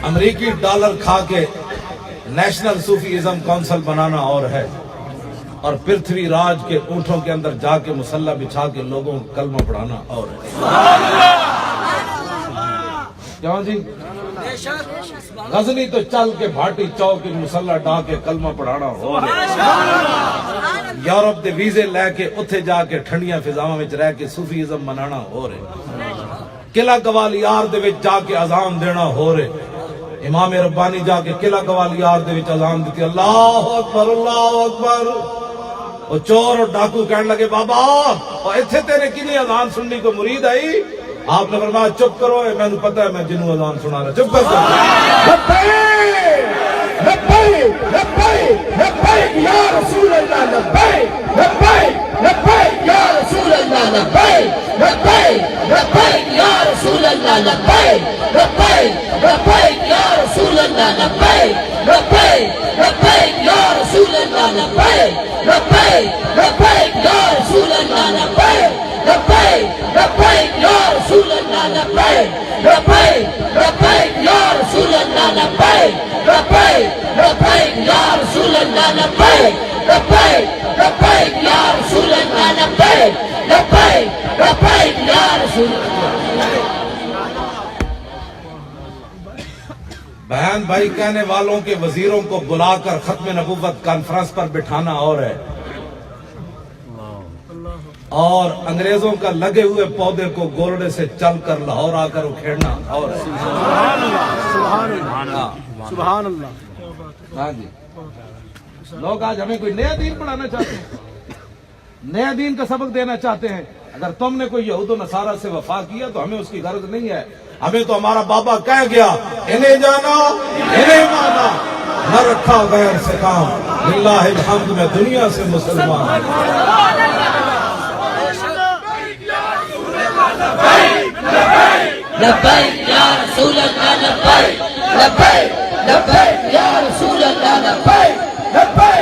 امریکی ڈالر کھا کے نیشنل صوفی ازم کونسل بنانا اور ہے، اور پرتھوی راج کے اونٹوں کے اندر جا کے مسلح بچھا کے لوگوں کو کلمہ پڑھانا اور ہے۔ کیوں جی؟ غزنی تو چل کے بھاٹی چوک مسلح ڈا کے کلمہ پڑھانا ہو رہا، یورپ دے ویزے لے کے اتھے جا کے ٹھنڈیاں فضاواں وچ رہ کے صوفی ازم منانا ہو رہے، قلعہ گوالیار دے وچ جا کے اذان دینا ہو رہے، امام ربانی جا کے قلعہ گوالیار دے وچ اذان دیتی اللہ اکبر اللہ اکبر، وہ چور اور ڈاکو کہنے لگے بابا اور اتھے تیرے کنی اذان سننی کو مرید آئی؟ آپ نے فرمایا چپ کرو، میں نے پتا ہے میں جنوں اذان سنا رہا، چپ کر لبیک لبیک لبیک یا رسول اللہ، لبیک لبیک لبیک یا رسول اللہ، لبیک لبیک لبیک یا رسول اللہ، لبیک لبیک لبیک یا رسول اللہ، لبیک لبیک لبیک یا رسول اللہ، لبیک لبیک لبیک یا رسول اللہ، لبیک لبیک لبیک یا رسول اللہ، لبیک لبیک لبیک یا رسول اللہ، لبیک لبیک لبیک یا رسول اللہ، لبیک لبیک لبیک یا رسول اللہ، لبیک لبیک لبیک یا رسول اللہ۔ بہن بھائی کہنے والوں کے وزیروں کو بلا کر ختم نبوت کانفرنس پر بٹھانا اور ہے، اور انگریزوں کا لگے ہوئے پودے کو گولڑے سے چل کر لاہور آ کر اکھیڑنا اور ہے۔ سبحان اللہ سبحان اللہ سبحان اللہ۔ ہاں جی، لوگ آج ہمیں کوئی نیا دین پڑھانا چاہتے ہیں، نیا دین کا سبق دینا چاہتے ہیں۔ اگر تم نے کوئی یہود و نصارہ سے وفا کیا تو ہمیں اس کی غرض نہیں ہے، ہمیں تو ہمارا بابا کہہ گیا انہیں جانا انہیں مانا، نہ رکھا غیر سے کام، للہ الحمد میں دنیا سے مسلمان۔ لبیک یا رسول اللہ، لبیک لبیک لبیک یا رسول اللہ، لبیک لبیک